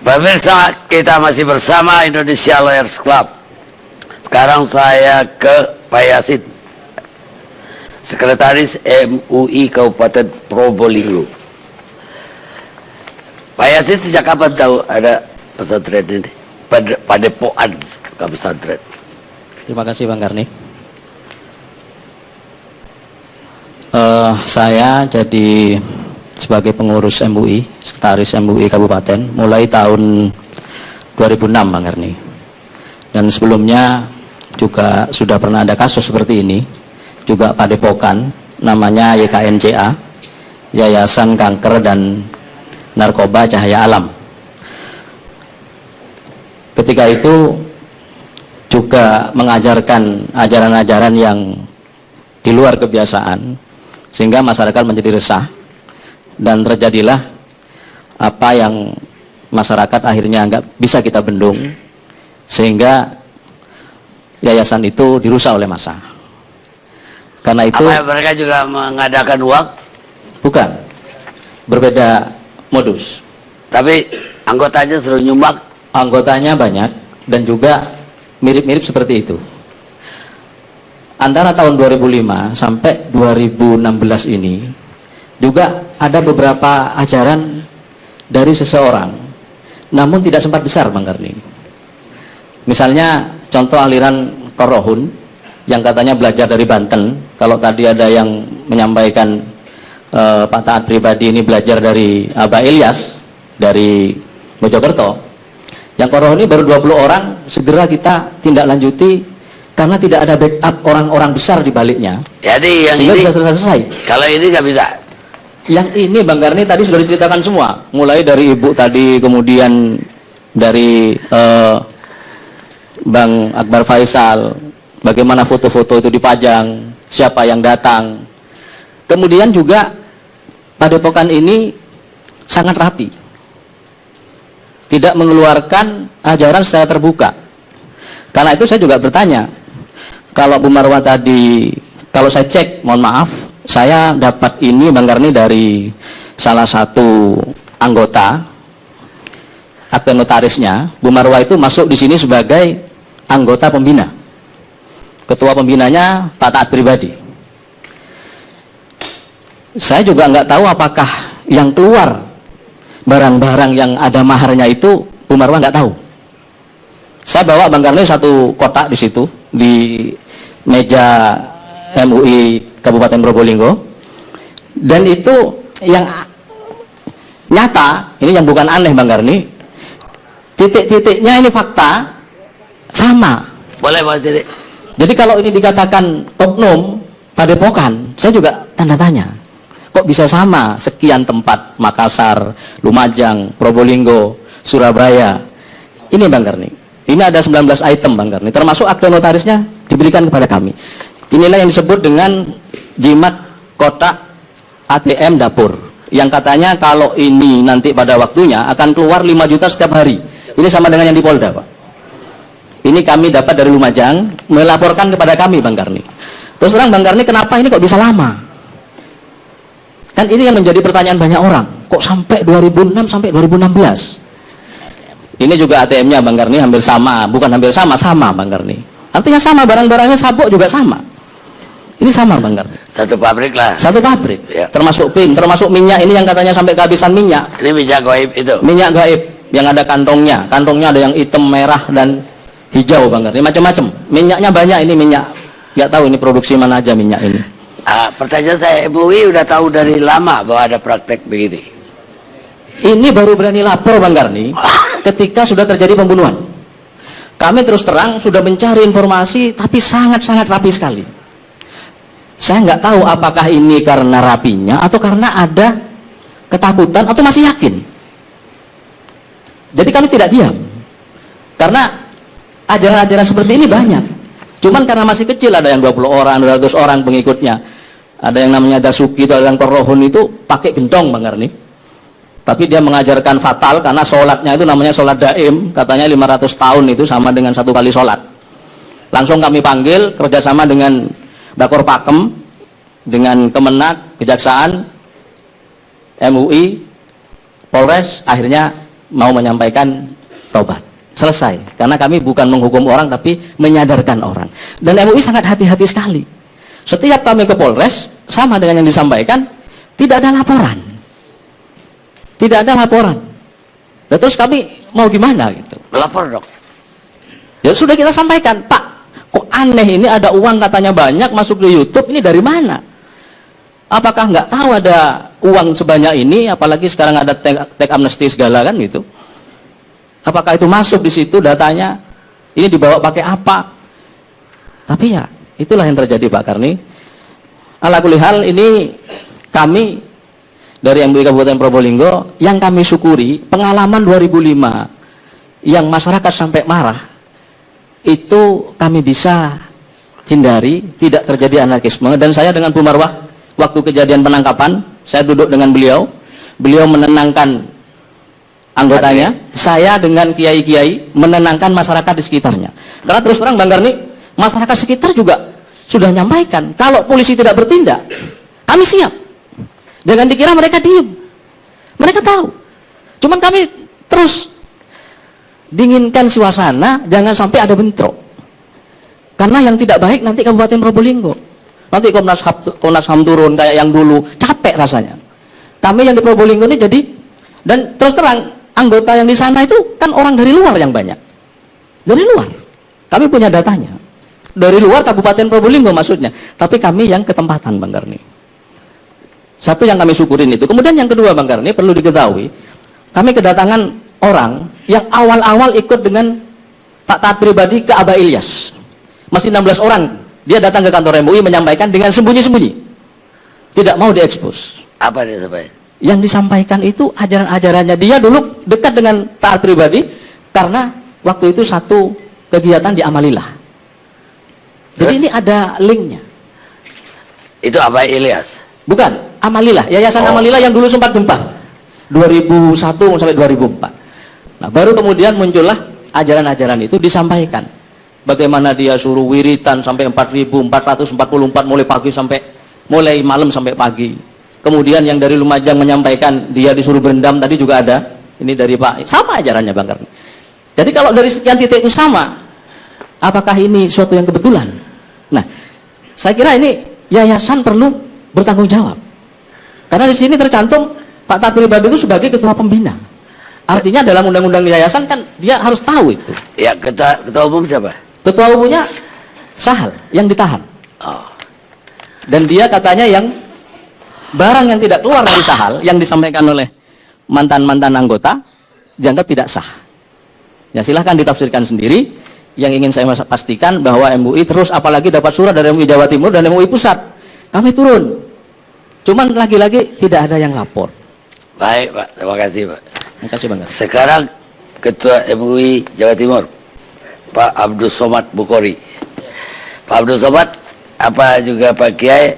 Pemirsa, kita masih bersama Indonesia Lawyers Club. Sekarang saya ke Pak Yasin, Sekretaris MUI Kabupaten Probolinggo. Pak Yasin, sejak kapan tahu ada pesantren ini? Padepokan pesantren. Terima kasih Bang Karni. Saya jadi sebagai pengurus MUI, sekretaris MUI Kabupaten mulai tahun 2006 Bang Karni. Dan sebelumnya juga sudah pernah ada kasus seperti ini, juga padepokan namanya YKNCA, Yayasan Kanker dan Narkoba Cahaya Alam. Ketika itu juga mengajarkan ajaran-ajaran yang di luar kebiasaan, sehingga masyarakat menjadi resah. Dan terjadilah apa yang masyarakat akhirnya nggak bisa kita bendung, sehingga yayasan itu dirusak oleh massa. Karena itu apa mereka juga mengadakan uang? Bukan, berbeda modus. Tapi anggotanya suruh nyumbang? Anggotanya banyak dan juga mirip-mirip seperti itu. Antara tahun 2005 sampai 2016 ini juga ada beberapa ajaran dari seseorang, namun tidak sempat besar Bang Karni. Misalnya contoh aliran Korohun yang katanya belajar dari Banten. Kalau tadi ada yang menyampaikan Pak Taat pribadi ini belajar dari Abah Ilyas dari Mojokerto. Yang Korohun ini baru 20 orang, segera kita tindak lanjuti karena tidak ada backup orang-orang besar di baliknya. Jadi yang sehingga ini bisa selesai. Kalau ini nggak bisa. Yang ini Bang Karni tadi sudah diceritakan semua, mulai dari Ibu tadi, kemudian dari Bang Akbar Faisal, bagaimana foto-foto itu dipajang, siapa yang datang. Kemudian juga padepokan ini sangat rapi, tidak mengeluarkan ajaran secara terbuka. Karena itu saya juga bertanya, kalau Bu Marwah tadi, kalau saya cek, mohon maaf, saya dapat ini Bang Karni dari salah satu anggota akte notarisnya. Bu Marwah itu masuk di sini sebagai anggota pembina. Ketua pembinanya Pak Taat pribadi. Saya juga nggak tahu apakah yang keluar barang-barang yang ada maharnya itu Bu Marwah nggak tahu. Saya bawa Bang Karni satu kotak di situ di meja MUI Kabupaten Probolinggo, dan itu yang nyata, ini yang bukan aneh Bang Karni, titik-titiknya ini fakta sama. Boleh Mas Jadi. Jadi kalau ini dikatakan oknum padepokan, saya juga tanda tanya, kok bisa sama sekian tempat, Makassar, Lumajang, Probolinggo, Surabaya. Ini Bang Karni, ini ada 19 item Bang Karni, termasuk akte notarisnya diberikan kepada kami. Inilah yang disebut dengan jimat kotak ATM dapur, yang katanya kalau ini nanti pada waktunya akan keluar 5 juta setiap hari. Ini sama dengan yang di Polda Pak. Ini kami dapat dari Lumajang, melaporkan kepada kami Bang Karni. Terus terang Bang Karni, kenapa ini kok bisa lama? Kan ini yang menjadi pertanyaan banyak orang, kok sampai 2006 sampai 2016. Ini juga ATM-nya Bang Karni hampir sama, bukan hampir sama, sama Bang Karni. Artinya sama, barang-barangnya sabuk juga sama. Ini sama Bang Karni. Satu pabrik lah. Satu pabrik. Ya. Termasuk pin, termasuk minyak ini yang katanya sampai kehabisan minyak. Ini minyak gaib itu. Minyak gaib yang ada kantongnya. Kantongnya ada yang hitam, merah dan hijau Bang Karni. Macam-macam. Minyaknya banyak ini minyak. Nggak tahu ini produksi mana aja minyak ini. Pertanyaan saya, MUI udah tahu dari lama bahwa ada praktek begini. Ini baru berani lapor Bang Karni ketika sudah terjadi pembunuhan. Kami terus terang sudah mencari informasi, tapi sangat-sangat rapi sekali. Saya nggak tahu apakah ini karena rapinya atau karena ada ketakutan atau masih yakin. Jadi kami tidak diam, karena ajaran-ajaran seperti ini banyak. Cuman karena masih kecil, ada yang 20 orang, 200 orang pengikutnya. Ada yang namanya Dasuki, itu ada yang Korohun itu pakai gentong Bang Karni. Tapi dia mengajarkan fatal karena sholatnya itu namanya sholat daim, katanya 500 tahun itu sama dengan 1 kali sholat. Langsung kami panggil kerjasama dengan Bakor Pakem, dengan Kemenak, Kejaksaan, MUI, Polres, akhirnya mau menyampaikan tobat. Selesai. Karena kami bukan menghukum orang tapi menyadarkan orang. Dan MUI sangat hati-hati sekali. Setiap kami ke Polres, sama dengan yang disampaikan, tidak ada laporan. Tidak ada laporan. Nah, terus kami mau gimana gitu? Melapor dong. Ya sudah kita sampaikan, Pak, kok aneh ini ada uang katanya banyak masuk di YouTube, ini dari mana? Apakah nggak tahu ada uang sebanyak ini, apalagi sekarang ada tag amnesty segala kan gitu. Apakah itu masuk di situ datanya? Ini dibawa pakai apa? Tapi ya, itulah yang terjadi Pak Karni. Ala kulli hal ini kami dari MUI Kabupaten Probolinggo yang kami syukuri pengalaman 2005 yang masyarakat sampai marah itu kami bisa hindari, tidak terjadi anarkisme. Dan saya dengan Bu Marwah waktu kejadian penangkapan, saya duduk dengan beliau menenangkan anggotanya, saya dengan kiai-kiai menenangkan masyarakat di sekitarnya. Karena terus terang Bang Karni, masyarakat sekitar juga sudah nyampaikan, kalau polisi tidak bertindak, kami siap. Jangan dikira mereka diem. Mereka tahu. Cuman kami terus dinginkan suasana, jangan sampai ada bentrok. Karena yang tidak baik nanti Kabupaten Probolinggo. Nanti Komnas HAM turun kayak yang dulu, capek rasanya. Kami yang di Probolinggo ini jadi, dan terus terang, anggota yang di sana itu kan orang dari luar yang banyak. Dari luar. Kami punya datanya. Dari luar Kabupaten Probolinggo maksudnya. Tapi kami yang ketempatan Bang Karni. Satu yang kami syukurin itu. Kemudian yang kedua Bang Karni, perlu diketahui, kami kedatangan orang yang awal-awal ikut dengan Pak Taat pribadi ke Abah Ilyas. Masih 16 orang. Dia datang ke kantor MUI menyampaikan dengan sembunyi-sembunyi. Tidak mau diekspos. Apa dia sampaikan? Yang disampaikan itu ajaran-ajarannya. Dia dulu dekat dengan Taat pribadi karena waktu itu satu kegiatan di Amalillah. Jadi ini ada linknya. Itu Abah Ilyas? Bukan, Amalillah, Yayasan Amalillah yang dulu sempat gempa 2001 sampai 2004. Nah, baru kemudian muncullah ajaran-ajaran itu disampaikan. Bagaimana dia suruh wiritan sampai 4.444 mulai pagi sampai mulai malam sampai pagi. Kemudian yang dari Lumajang menyampaikan dia disuruh berendam, tadi juga ada. Ini dari Pak, sama ajarannya Bang Karni. Jadi kalau dari sekian titik itu sama, apakah ini suatu yang kebetulan? Nah, saya kira ini yayasan perlu bertanggung jawab. Karena di sini tercantum Pak Taat pribadi itu sebagai ketua pembina. Artinya dalam undang-undang yayasan kan dia harus tahu itu. Ya, ketua umum siapa? Ketua umumnya Sahal yang ditahan. Oh. Dan dia katanya yang barang yang tidak keluar dari Sahal yang disampaikan oleh mantan-mantan anggota dianggap tidak sah. Ya silahkan ditafsirkan sendiri. Yang ingin saya pastikan bahwa MUI terus, apalagi dapat surat dari MUI Jawa Timur dan MUI Pusat, kami turun. Cuman lagi-lagi tidak ada yang lapor. Baik Pak, terima kasih Pak. Terima kasih Bang. Sekarang Ketua MUI Jawa Timur, Pak Abdul Somad Bukhori. Pak Abdul Somad, apa juga Pak Kiai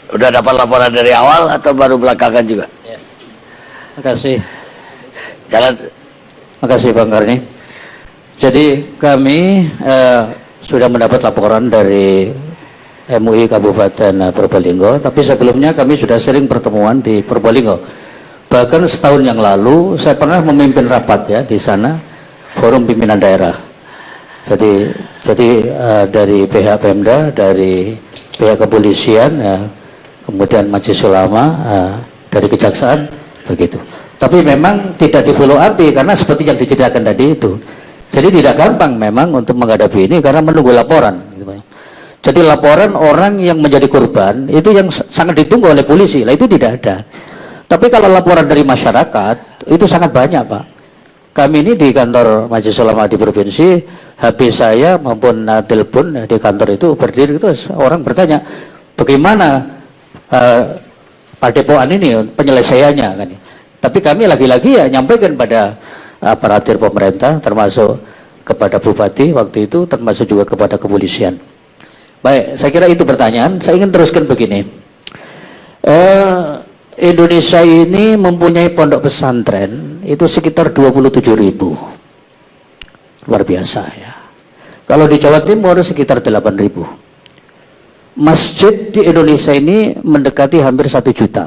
udah dapat laporan dari awal atau baru belakangan juga? Ya. Terima kasih. Jalan. Terima kasih Bang Karni. Jadi kami sudah mendapat laporan dari MUI Kabupaten Probolinggo, tapi sebelumnya kami sudah sering pertemuan di Probolinggo. Bahkan setahun yang lalu saya pernah memimpin rapat ya di sana, forum pimpinan daerah. Jadi dari pihak Pemda, dari pihak kepolisian, ya, kemudian Majelis Ulama, dari kejaksaan, begitu. Tapi memang tidak di follow up karena seperti yang diceritakan tadi itu. Jadi tidak gampang memang untuk menghadapi ini karena menunggu laporan. Jadi laporan orang yang menjadi korban itu yang sangat ditunggu oleh polisi, lah itu tidak ada. Tapi kalau laporan dari masyarakat itu sangat banyak Pak. Kami ini di kantor Majelis Ulama di provinsi, HP saya maupun telepon di kantor itu berdiri itu orang bertanya bagaimana Padepokan ini penyelesaiannya kan. Tapi kami lagi-lagi ya nyampaikan pada aparatur pemerintah, termasuk kepada bupati waktu itu, termasuk juga kepada kepolisian. Baik, saya kira itu pertanyaan. Saya ingin teruskan begini. Indonesia ini mempunyai pondok pesantren itu sekitar 27.000. Luar biasa ya. Kalau di Jawa Timur sekitar 8.000. Masjid di Indonesia ini mendekati hampir 1 juta.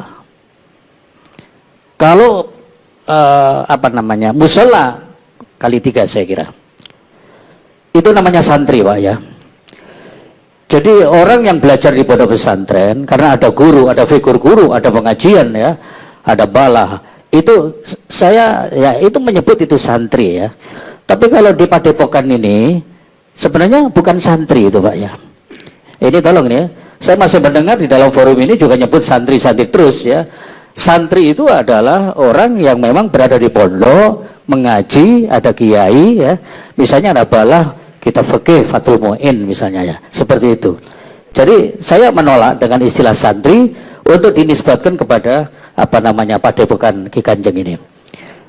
Kalau musola kali 3 saya kira. Itu namanya santri Pak ya. Jadi orang yang belajar di pondok pesantren karena ada guru, ada figur guru, ada pengajian ya, ada balah. Itu saya ya itu menyebut itu santri ya. Tapi kalau di Padepokan ini sebenarnya bukan santri itu Pak ya. Ini tolong ya. Saya masih mendengar di dalam forum ini juga nyebut santri-santri terus ya. Santri itu adalah orang yang memang berada di pondok, mengaji, ada kiai ya. Misalnya ada balah kitab fikih Fathul Mu'in misalnya ya, seperti itu. Jadi saya menolak dengan istilah santri untuk dinisbatkan kepada Padepokan Ki Kanjeng ini.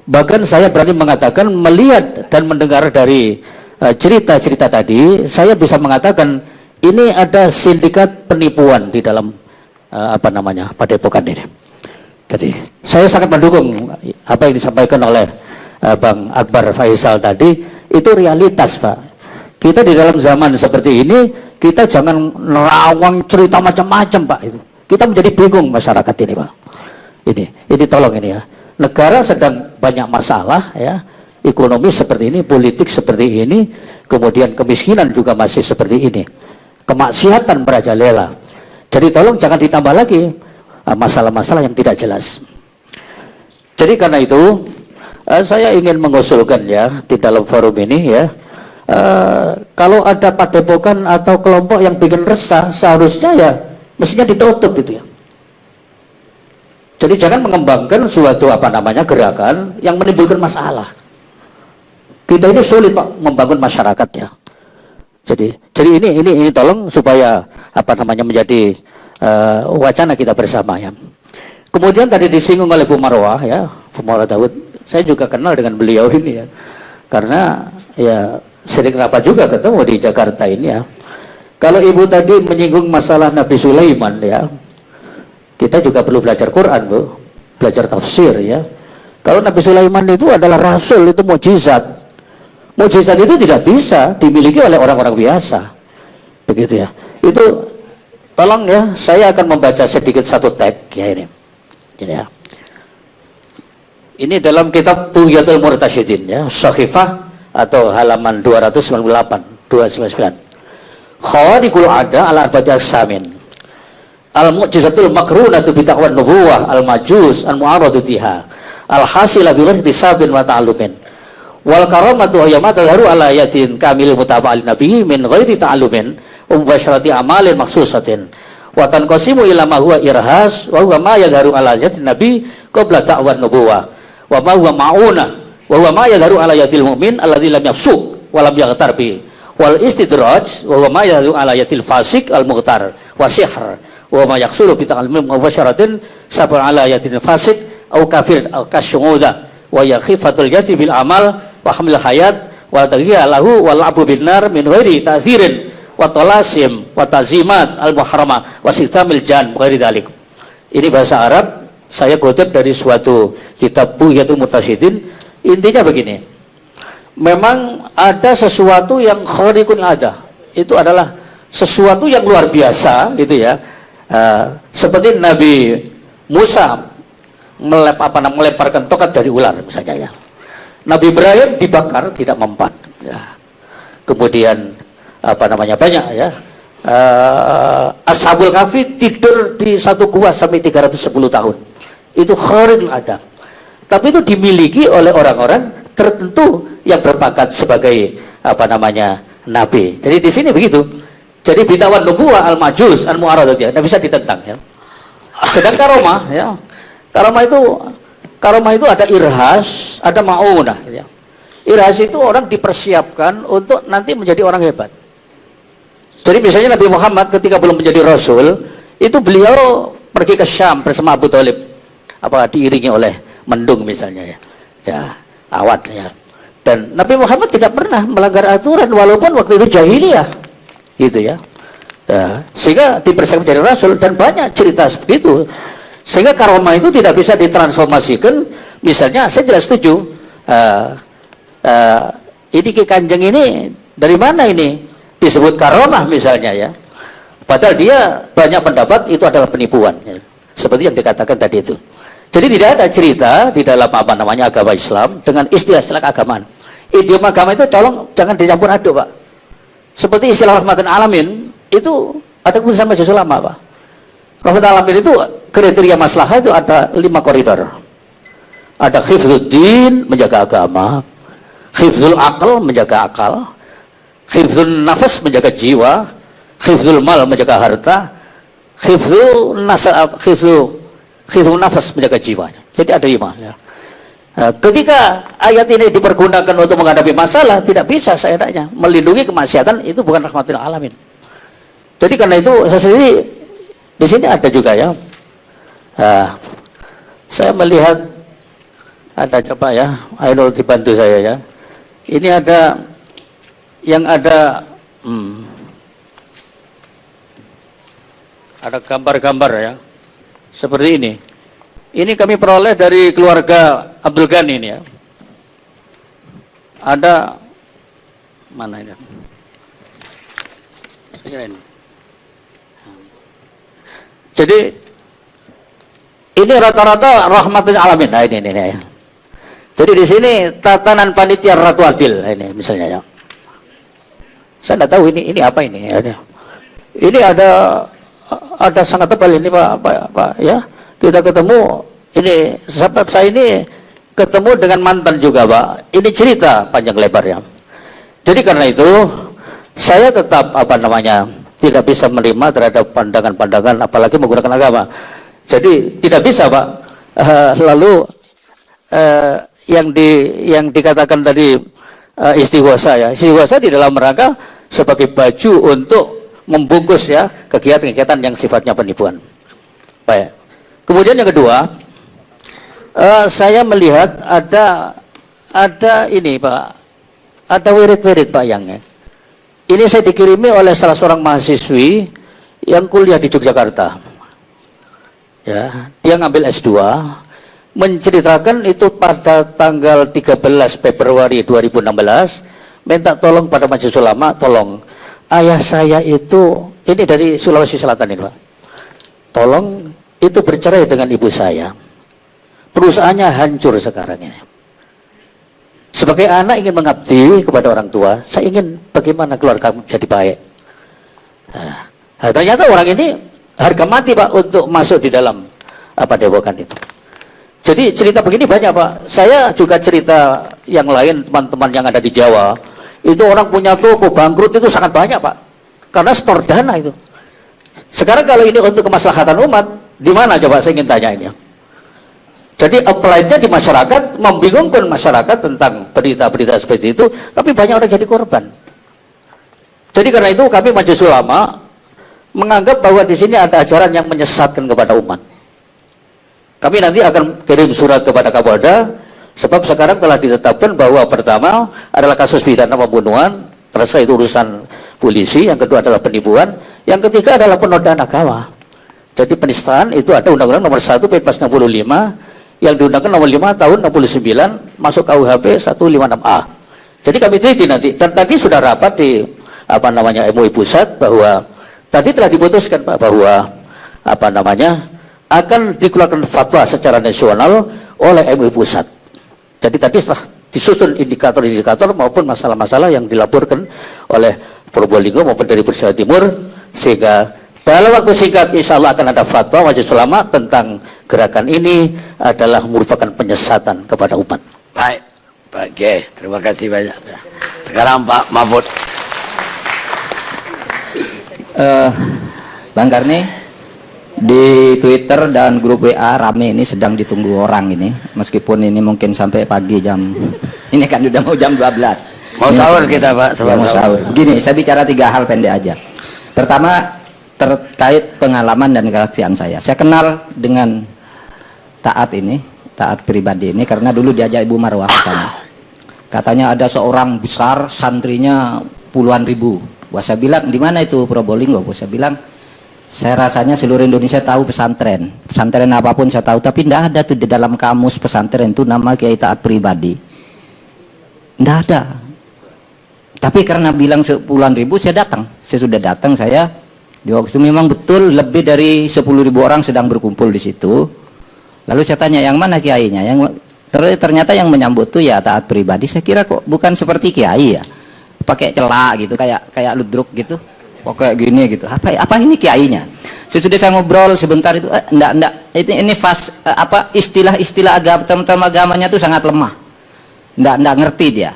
Bahkan saya berani mengatakan, melihat dan mendengar dari cerita-cerita tadi, saya bisa mengatakan ini ada sindikat penipuan di dalam Padepokan ini. Jadi saya sangat mendukung apa yang disampaikan oleh Bang Akbar Faisal tadi, itu realitas Pak. Kita di dalam zaman seperti ini, kita jangan nerawang cerita macam-macam Pak. Itu kita menjadi bingung masyarakat ini Pak. Ini tolong ini ya. Negara sedang banyak masalah ya, ekonomi seperti ini, politik seperti ini, kemudian kemiskinan juga masih seperti ini, kemaksiatan merajalela. Jadi tolong jangan ditambah lagi masalah-masalah yang tidak jelas. Jadi karena itu saya ingin mengusulkan ya di dalam forum ini ya. Kalau ada padepokan atau kelompok yang bikin resah, seharusnya ya mestinya ditutup itu ya. Jadi jangan mengembangkan suatu gerakan yang menimbulkan masalah. Kita ini sulit Pak membangun masyarakat ya. Jadi ini tolong supaya menjadi wacana kita bersama ya. Kemudian tadi disinggung oleh Bu Marwah ya, Bu Marwah Daud. Saya juga kenal dengan beliau ini ya. Karena ya sering rapat juga ketemu di Jakarta ini ya. Kalau ibu tadi menyinggung masalah Nabi Sulaiman ya, kita juga perlu belajar Quran Bu, belajar tafsir ya. Kalau Nabi Sulaiman itu adalah rasul, itu mukjizat. Mukjizat itu tidak bisa dimiliki oleh orang-orang biasa, begitu ya. Itu tolong ya, saya akan membaca sedikit satu teks ya ini ya. Ini dalam kitab Tughyatul Murtasyidin ya, Sakhifah atau halaman 299. Khawarikul ada ala arba'ati aqsamin. Al-mu'jizatul makrunatu bi taqwan nubuwah, al-majus al-mu'aradutiha, al-hasila bi ghairi hisabin wa ta'allumin. Wal karamatu ayyamat al-haru ala ayatin kamil mutaba'al nabi min ghairi ta'allumin wa mubasharati amalin maksusatin. Wa tanqasimu ila ma huwa irhas wa huwa ma yadharu ala ayatin nabi qabla ta'wan nubuwah wa ma huwa ma'una wa huwa ma yadharu ala ayatil mu'min alladzi lam yafsuq wa lam yaghtar bi wal istidraj wa huwa ma yadharu ala ayatil fasik al-mughtar wa sihr wa ma yahsulu bi ta'allum mubasharatin sab'a ala ayatil fasik au kafir au kasyumuda wa yakhifatul yati bil amal wa hamil hayat wa taghiya lahu wal abu bin nar min ghairi ta'thirin wa talasim wa tazimat al-muharrama wa sitamil jan ghairi dalik. Ini bahasa Arab, saya kutip dari suatu kitab Tughyatul Murtasyidin. Intinya begini, memang ada sesuatu yang khariqun ada, itu adalah sesuatu yang luar biasa gitu ya. Seperti Nabi Musa melemparkan tongkat dari ular misalnya ya. Nabi Ibrahim dibakar tidak mempan ya. Kemudian banyak ya. Ashabul Kahfi tidur di satu gua sampai 310 tahun. Itu khariqul ada. Tapi itu dimiliki oleh orang-orang tertentu yang berpangkat sebagai nabi. Jadi di sini begitu. Jadi bitawan nubuwah al-majus al-mu'aradat ya, tidak bisa ditentang ya. Sedang karomah ya. Karomah itu ada irhas, ada ma'unah ya. Irhas itu orang dipersiapkan untuk nanti menjadi orang hebat. Jadi misalnya Nabi Muhammad ketika belum menjadi rasul, itu beliau pergi ke Syam bersama Abu Thalib. Diiringi oleh mendung misalnya ya, awat ya. Dan Nabi Muhammad tidak pernah melanggar aturan walaupun waktu itu jahiliyah gitu ya. Sehingga dipersiapkan menjadi rasul dan banyak cerita seperti itu. Sehingga karomah itu tidak bisa ditransformasikan. Misalnya saya tidak setuju ini Ki Kanjeng ini dari mana ini disebut karomah misalnya ya, padahal dia banyak pendapat itu adalah penipuan ya. Seperti yang dikatakan tadi itu. Jadi tidak ada cerita di dalam apa namanya agama Islam dengan istilah-istilah keagamaan. Idiom agama itu tolong jangan dicampur aduk, Pak. Seperti istilah rahmatan alamin itu ada keputusan majelis ulama, Pak. Rahmatan alamin itu kriteria maslahah itu ada 5 koridor. Ada hifdzuddin, menjaga agama, hifdzul akal, menjaga akal, hifdzul nafas, menjaga jiwa, hifdzul mal, menjaga harta, hifdzul nafas, menjaga jiwa. Jadi ada 5 ya. Nah, ketika ayat ini dipergunakan untuk menghadapi masalah, tidak bisa saya tanya. Melindungi kemaksiatan itu bukan rahmatul alamin. Jadi karena itu saya sendiri di sini ada juga ya. Nah, saya melihat ada, coba ya, Ainul dibantu saya ya. Ini ada yang ada ada gambar-gambar ya. Seperti ini. Ini kami peroleh dari keluarga Abdul Ghani ini ya. Ada mana ini? Ini. Jadi ini rata-rata rahmatul alamin. Nah, ini ya. Jadi di sini tatanan panitia Ratu Adil ini misalnya ya. Saya tidak tahu ini apa ini. Ini ada sangat tebal ini Pak ya. Kita ketemu ini sebab saya ini ketemu dengan mantan juga, Pak. Ini cerita panjang lebar ya. Jadi karena itu saya tetap apa namanya tidak bisa menerima terhadap pandangan-pandangan apalagi menggunakan agama. Jadi tidak bisa, Pak. Lalu yang dikatakan tadi istighosa ya. Istighosa di dalam rangka sebagai baju untuk membungkus ya kegiatan-kegiatan yang sifatnya penipuan. Baik. Kemudian yang kedua, saya melihat ada ini Pak, ada wirid-wirid Pak yang ini saya dikirimi oleh salah seorang mahasiswi yang kuliah di Yogyakarta. Ya, dia ngambil S2, menceritakan itu pada tanggal 13 Februari 2016, minta tolong pada majelis ulama, tolong ayah saya itu, ini dari Sulawesi Selatan ini Pak, tolong itu bercerai dengan ibu saya, perusahaannya hancur sekarang ini. Sebagai anak ingin mengabdi kepada orang tua, saya ingin bagaimana keluarga jadi baik. Nah, ternyata orang ini harga mati Pak untuk masuk di dalam dewokan itu. Jadi cerita begini banyak Pak. Saya juga cerita yang lain teman-teman yang ada di Jawa, itu orang punya toko bangkrut itu sangat banyak Pak, karena setor dana itu. Sekarang kalau ini untuk kemaslahatan umat, di mana coba saya ingin tanya ini ya. Jadi apply-nya di masyarakat, membingungkan masyarakat tentang berita-berita seperti itu, tapi banyak orang jadi korban. Jadi karena itu kami majelis ulama menganggap bahwa di sini ada ajaran yang menyesatkan kepada umat. Kami nanti akan kirim surat kepada Kapolda, sebab sekarang telah ditetapkan bahwa pertama adalah kasus pidana pembunuhan, terus itu urusan polisi, yang kedua adalah penipuan, yang ketiga adalah penodaan agama. Jadi penistaan itu ada Undang-Undang nomor 1 PPS 65 yang diundangkan nomor 5 tahun 69 masuk KUHP 156A. Jadi kami teliti nanti, dan tadi sudah rapat di MUI pusat bahwa tadi telah diputuskan Pak bahwa akan dikeluarkan fatwa secara nasional oleh MUI pusat. Jadi tadi setelah disusun indikator-indikator maupun masalah-masalah yang dilaporkan oleh Probolinggo maupun dari Jawa Timur, sehingga dalam waktu singkat insya Allah akan ada fatwa majelis ulama tentang gerakan ini adalah merupakan penyesatan kepada umat. Baik, Pak Kiai, terima kasih banyak. Sekarang Pak Mahfud. Bang Karni, di Twitter dan grup WA rame ini sedang ditunggu orang ini, meskipun ini mungkin sampai pagi jam ini kan udah mau jam 12. Mau sahur kita Pak, ya, mau sahur. Begini, saya bicara 3 hal pendek aja. Pertama, terkait pengalaman dan kesaksian saya. Saya kenal dengan Taat pribadi ini karena dulu diajak Ibu Marwah ke sana. Katanya ada seorang besar, santrinya puluhan ribu. Wah, saya bilang, di mana itu Probolinggo? Saya bilang, saya rasanya seluruh Indonesia tahu pesantren. Pesantren apapun saya tahu, tapi tidak ada tuh di dalam kamus pesantren itu nama Kiai Taat pribadi. Tidak ada. Tapi karena bilang puluhan ribu, saya datang. Saya sudah datang, di waktu itu memang betul lebih dari 10.000 orang sedang berkumpul di situ. Lalu saya tanya, yang mana kiainya? Ternyata yang menyambut tuh ya taat pribadi. Saya kira kok bukan seperti kiai ya, pakai celak gitu, kayak ludruk gitu, pakai gini gitu. Apa ini kiainya? Sesudah saya ngobrol sebentar itu, enggak, ini istilah-istilah agama, term agamanya tuh sangat lemah. Enggak ngerti dia.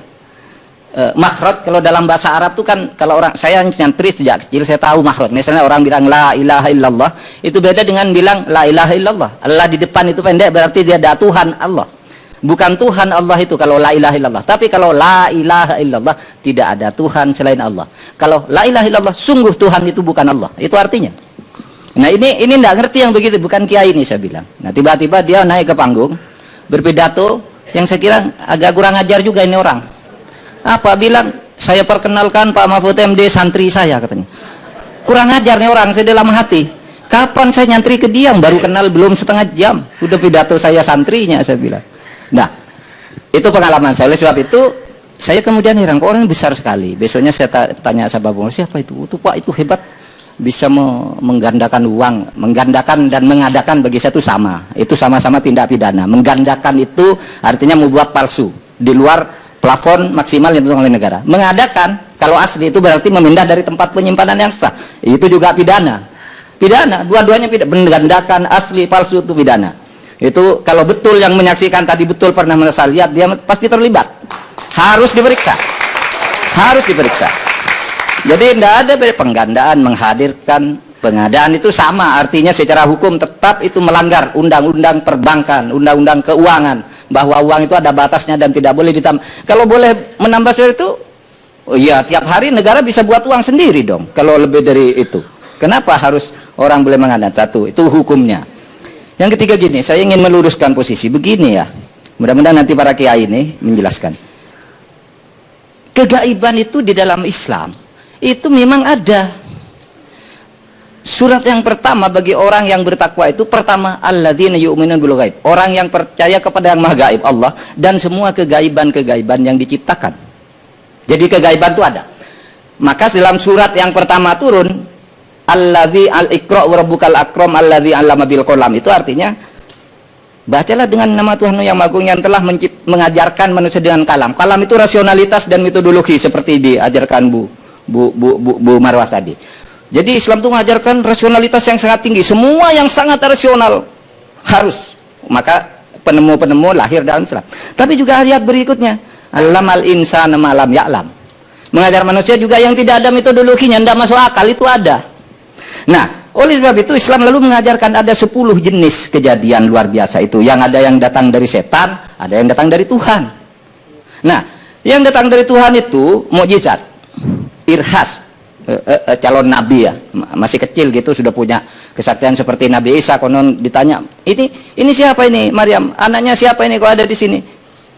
Makhraj kalau dalam bahasa Arab tuh kan, kalau orang saya nyantri sejak kecil saya tahu makhraj. Misalnya orang bilang la ilaha illallah, itu beda dengan bilang la ilaha illallah. Allah di depan itu pendek, berarti dia ada Tuhan Allah. Bukan Tuhan Allah itu kalau la ilaha illallah. Tapi kalau la ilaha illallah, tidak ada Tuhan selain Allah. Kalau la ilaha illallah, sungguh Tuhan itu bukan Allah. Itu artinya. Nah ini enggak ngerti yang begitu, bukan kiai ini saya bilang. Nah tiba-tiba dia naik ke panggung, berpidato yang saya kira agak kurang ajar juga ini orang. Apa bilang, saya perkenalkan Pak Mahfud MD santri saya katanya. Kurang ajar nih orang, saya dalam hati. Kapan saya nyantri ke dia, baru kenal belum setengah jam, udah pidato saya santrinya, saya bilang. Nah, itu pengalaman saya. Oleh sebab itu, saya kemudian heran, kok orang besar sekali. Besoknya saya tanya sahabat Bung, siapa itu? Itu Pak, itu hebat. Bisa menggandakan uang, menggandakan dan mengadakan bagi saya itu sama. Itu sama-sama tindak pidana. Menggandakan itu artinya membuat palsu di luar plafon maksimal yang ditentukan oleh negara. Mengadakan, kalau asli itu berarti memindah dari tempat penyimpanan yang sah. Itu juga pidana. Pidana, dua-duanya pidana. Menggandakan, asli, palsu itu pidana. Itu kalau betul yang menyaksikan tadi betul pernah merasa lihat, dia pasti terlibat, harus diperiksa, jadi tidak ada penggandaan, menghadirkan, pengadaan itu sama artinya secara hukum tetap itu melanggar undang-undang perbankan, undang-undang keuangan, bahwa uang itu ada batasnya dan tidak boleh ditambah. Kalau boleh menambah seperti itu, oh iya, tiap hari negara bisa buat uang sendiri dong. Kalau lebih dari itu, kenapa harus orang boleh mengandalkan? Satu, itu hukumnya. Yang ketiga gini, saya ingin meluruskan posisi begini ya. Mudah-mudahan nanti para kiai ini menjelaskan. Kegaiban itu di dalam Islam itu memang ada. Surat yang pertama bagi orang yang bertakwa itu pertama alladzina yu'minuna bil ghaib. Orang yang percaya kepada yang maha gaib Allah dan semua kegaiban-kegaiban yang diciptakan. Jadi kegaiban itu ada. Maka dalam surat yang pertama turun alladzi al-iqra wa rabbukal akram alladzi 'allama bil qalam, itu artinya bacalah dengan nama Tuhan yang Maha Agung yang telah mengajarkan manusia dengan kalam. Kalam itu rasionalitas dan metodologi seperti diajarkan Bu Marwah tadi. Jadi Islam itu mengajarkan rasionalitas yang sangat tinggi, semua yang sangat rasional harus. Maka penemu-penemu lahir dalam Islam. Tapi juga ayat berikutnya, allamal insana ma lam ya'lam. Mengajar manusia juga yang tidak ada metodologinya, tidak masuk akal, itu ada. Nah, oleh sebab itu Islam lalu mengajarkan ada 10 jenis kejadian luar biasa itu. Yang ada yang datang dari setan, ada yang datang dari Tuhan. Nah, yang datang dari Tuhan itu mukjizat, irhas, calon nabi ya, masih kecil gitu sudah punya kesaktian seperti Nabi Isa. Konon ditanya, ini siapa ini? Maryam, anaknya siapa ini kok ada di sini?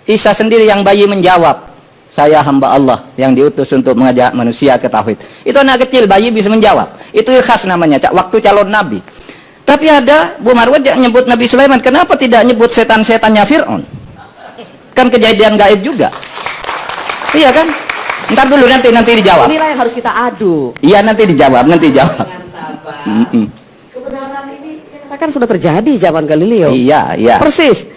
Isa sendiri yang bayi menjawab, saya hamba Allah yang diutus untuk mengajak manusia ke tauhid. Itu anak kecil, bayi bisa menjawab. Itu irhas namanya, waktu calon nabi. Tapi ada Bu Marwah nyebut Nabi Sulaiman, kenapa tidak nyebut setan-setannya Fir'aun? Kan kejadian gaib juga. Iya kan? Ntar dulu nanti dijawab. Inilah yang harus kita adu. Iya, nanti dijawab. Dengan sabar. Kebenaran ini saya katakan sudah terjadi zaman Galileo. Iya. Persis.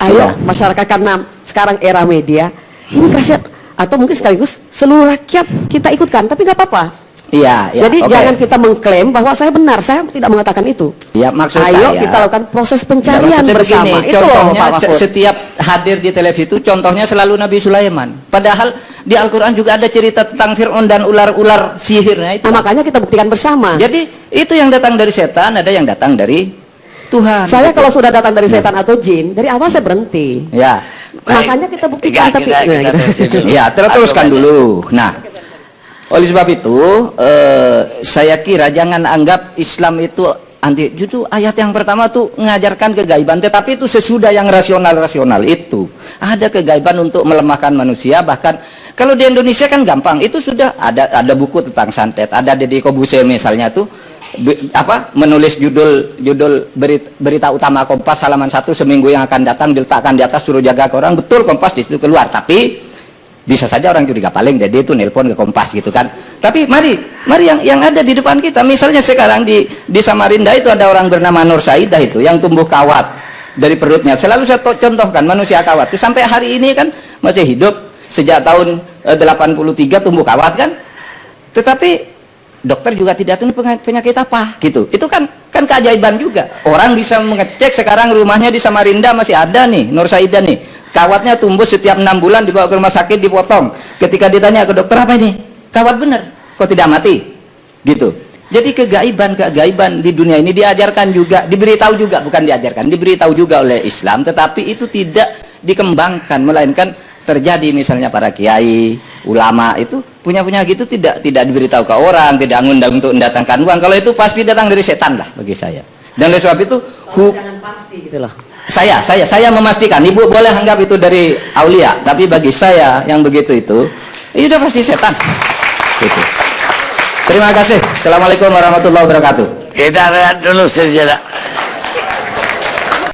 Ayo masyarakat, karena sekarang era media, ini kasihan, atau mungkin sekaligus seluruh rakyat kita ikutkan, tapi nggak apa-apa. Iya. Jadi jangan kita mengklaim bahwa saya benar, saya tidak mengatakan itu. Iya, maksud Ayo saya, kita lakukan proses pencarian bersama. Begini, itu loh Pak Mahfud. Setiap hadir di televisi itu contohnya selalu Nabi Sulaiman. Padahal di Al-Quran juga ada cerita tentang Fir'aun dan ular-ular sihirnya itu. Nah, makanya kita buktikan bersama. Jadi itu yang datang dari setan, ada yang datang dari Tuhan. Saya kalau sudah datang dari setan atau jin, dari awal saya berhenti. Ya. Makanya kita buktikan. Ya, teruskan dulu. Nah, oleh sebab itu saya kira jangan anggap Islam itu anti. Justru ayat yang pertama tuh mengajarkan kegaiban, tetapi itu sesudah yang rasional itu ada kegaiban untuk melemahkan manusia. Bahkan kalau di Indonesia kan gampang, itu sudah ada buku tentang santet, ada Deddy Kobuse misalnya tuh menulis judul berita utama Kompas halaman 1 seminggu yang akan datang, diletakkan di atas, suruh jaga ke orang. Betul, Kompas di situ keluar, tapi bisa saja orang curiga, paling dia itu nelpon ke Kompas gitu kan. Tapi mari yang ada di depan kita, misalnya sekarang di Samarinda itu ada orang bernama Nur Saidah itu yang tumbuh kawat dari perutnya. Selalu saya contohkan manusia kawat itu sampai hari ini kan masih hidup, sejak tahun 83 tumbuh kawat kan. Tetapi dokter juga tidak tahu penyakit apa gitu. Itu kan keajaiban juga. Orang bisa mengecek sekarang rumahnya di Samarinda masih ada nih, Nur Saidah nih. Kawatnya tumbuh setiap 6 bulan, dibawa ke rumah sakit, dipotong. Ketika ditanya ke dokter, apa ini? Kawat bener, kok tidak mati? Gitu. Jadi keajaiban di dunia ini diajarkan juga, diberitahu juga, bukan diajarkan, diberitahu juga oleh Islam, tetapi itu tidak dikembangkan, melainkan terjadi misalnya para kiai, ulama itu punya gitu tidak diberitahu ke orang, tidak ngundang untuk mendatangkan uang. Kalau itu pasti datang dari setan lah bagi saya. Dan oleh sebab itu Jangan pasti gitu loh. saya memastikan, ibu boleh anggap itu dari aulia, tapi bagi saya yang begitu itu udah pasti setan. Gitu. Terima kasih. Assalamualaikum warahmatullahi wabarakatuh. Kita lihat dulu sejenak.